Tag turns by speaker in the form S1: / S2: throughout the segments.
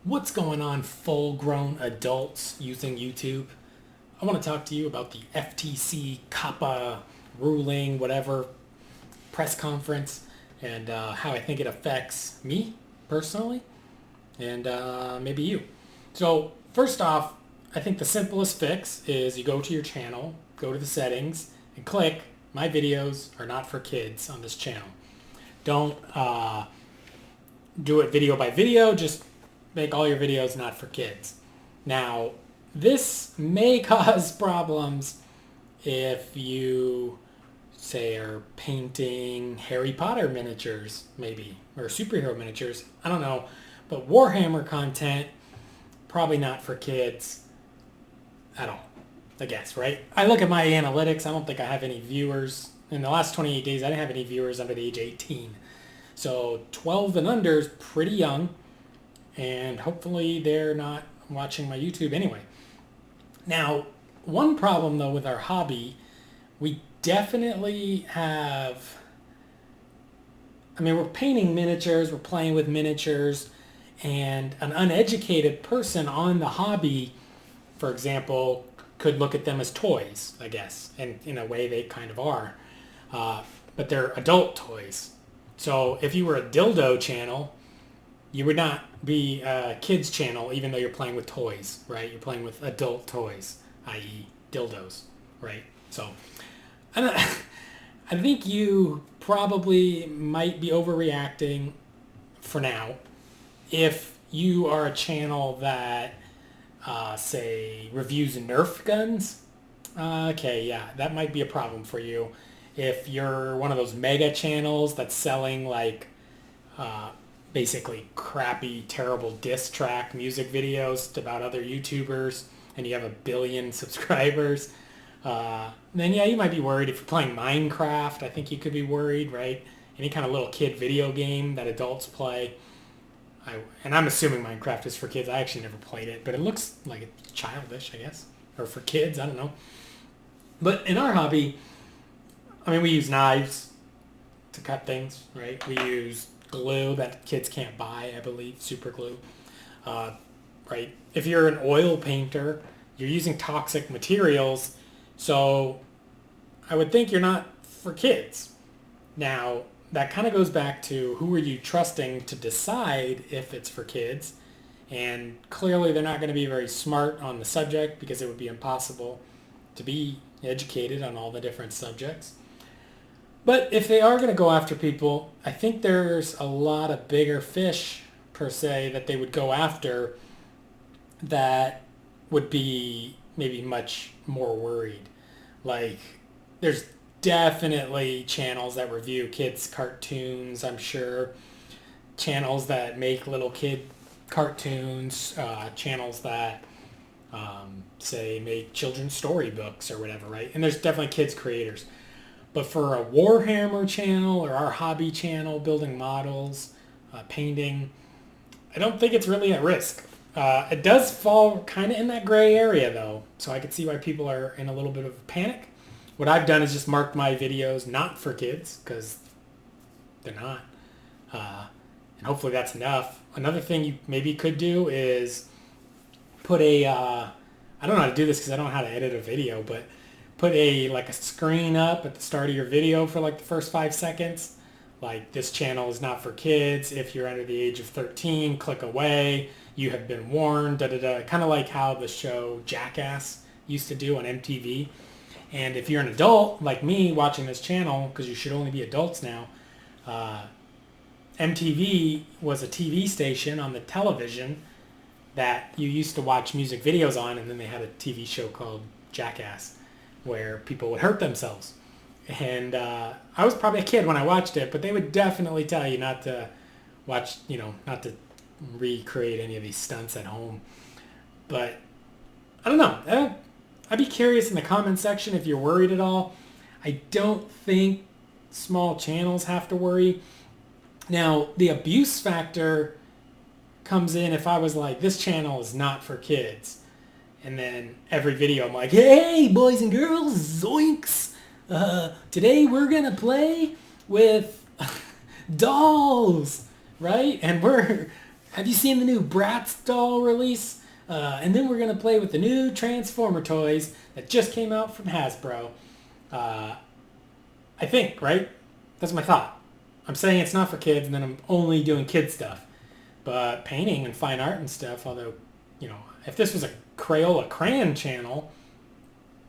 S1: What's going on, full-grown adults using YouTube? I want to talk to you about the FTC COPPA ruling, whatever, press conference, and how I think it affects me personally, and maybe you. So first off, I think the simplest fix is you go to your channel, go to the settings, and click "My videos are not for kids" on this channel. Don't do it video by video, just make all your videos not for kids. Now, this may cause problems if you, say, are painting Harry Potter miniatures, maybe, or superhero miniatures. I don't know. But Warhammer content, probably not for kids at all, I guess, right? I look at my analytics. I don't think I have any viewers. In the last 28 days, I didn't have any viewers under the age of 18. So 12 and under is pretty young. And hopefully they're not watching my YouTube anyway. Now, one problem though with our hobby, we definitely have, we're painting miniatures, we're playing with miniatures, and an uneducated person on the hobby, for example, could look at them as toys, I guess, and in a way they kind of are, but they're adult toys. So if you were a dildo channel, you would not be a kids channel even though you're playing with toys, right? You're playing with adult toys, i.e. dildos, right? So I think you probably might be overreacting for now. If you are a channel that, say, reviews Nerf guns, okay, yeah, that might be a problem for you. If you're one of those mega channels that's selling like basically crappy, terrible diss track music videos about other YouTubers, and you have 1 billion subscribers, then yeah, you might be worried. If you're playing Minecraft, I think you could be worried, right? Any kind of little kid video game that adults play. And I'm assuming Minecraft is for kids. I actually never played it, but it looks like it's childish, I guess. Or for kids, I don't know. But in our hobby, we use knives to cut things, right? We use glue that kids can't buy, I believe, super glue, right? If you're an oil painter, you're using toxic materials, so I would think you're not for kids. Now, that kind of goes back to who are you trusting to decide if it's for kids, and clearly they're not going to be very smart on the subject because it would be impossible to be educated on all the different subjects. But if they are going to go after people, I think there's a lot of bigger fish, per se, that they would go after that would be maybe much more worried. Like, there's definitely channels that review kids' cartoons, I'm sure. Channels that make little kid cartoons, channels that, say, make children's storybooks or whatever, right? And there's definitely kids creators. But for a Warhammer channel or our hobby channel, building models, painting, I don't think it's really at risk. It does fall kind of in that gray area, though, so I could see why people are in a little bit of panic. What I've done is just marked my videos not for kids, because they're not. And hopefully that's enough. Another thing you maybe could do is put a, I don't know how to do this because I don't know how to edit a video, but put a screen up at the start of your video for like the first 5 seconds. Like, this channel is not for kids. If you're under the age of 13, click away. You have been warned, da-da-da. Kind of like how the show Jackass used to do on MTV. And if you're an adult, like me, watching this channel, because you should only be adults now, MTV was a TV station on the television that you used to watch music videos on, and then they had a TV show called Jackass, where people would hurt themselves. And I was probably a kid when I watched it, but they would definitely tell you not to watch, not to recreate any of these stunts at home. But I don't know. I'd be curious in the comment section if you're worried at all. I don't think small channels have to worry. Now, the abuse factor comes in if I was like, this channel is not for kids. And then every video I'm like, hey, boys and girls, zoinks. Today we're going to play with dolls, right? And we're have you seen the new Bratz doll release? And then we're going to play with the new Transformer toys that just came out from Hasbro. I think, right? That's my thought. I'm saying it's not for kids, and then I'm only doing kid stuff. But painting and fine art and stuff, although, if this was a Crayola Crayon channel,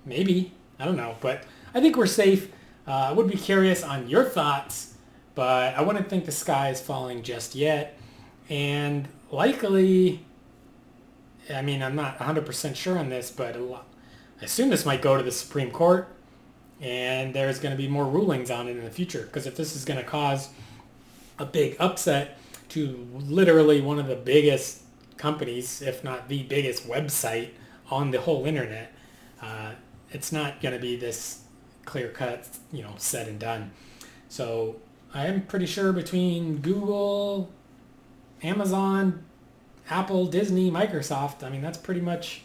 S1: maybe. I don't know. But I think we're safe. I would be curious on your thoughts, but I wouldn't think the sky is falling just yet. And likely, I mean, I'm not 100% sure on this, but I assume this might go to the Supreme Court, and there's going to be more rulings on it in the future. Because if this is going to cause a big upset to literally one of the biggest companies, if not the biggest website on the whole internet, it's not going to be this clear-cut, said and done. So I am pretty sure between Google, Amazon, Apple, Disney, Microsoft, I mean, that's pretty much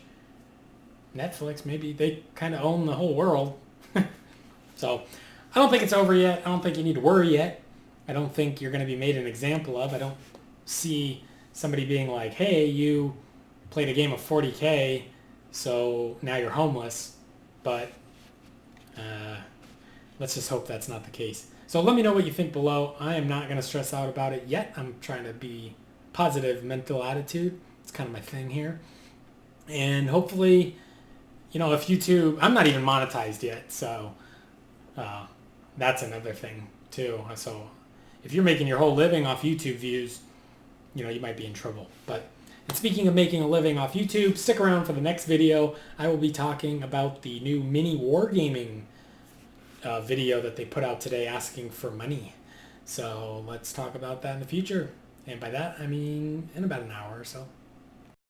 S1: Netflix. Maybe they kind of own the whole world. So I don't think it's over yet. I don't think you need to worry yet. I don't think you're going to be made an example of. I don't see somebody being like, hey, you played a game of 40K, so now you're homeless. But let's just hope that's not the case. So let me know what you think below. I am not going to stress out about it yet. I'm trying to be positive mental attitude. It's kind of my thing here. And hopefully, if YouTube, I'm not even monetized yet, so that's another thing too. So if you're making your whole living off YouTube views, you might be in trouble. And speaking of making a living off YouTube, stick around for the next video. I will be talking about the new mini wargaming video that they put out today asking for money. So let's talk about that in the future. And by that, I mean in about an hour or so.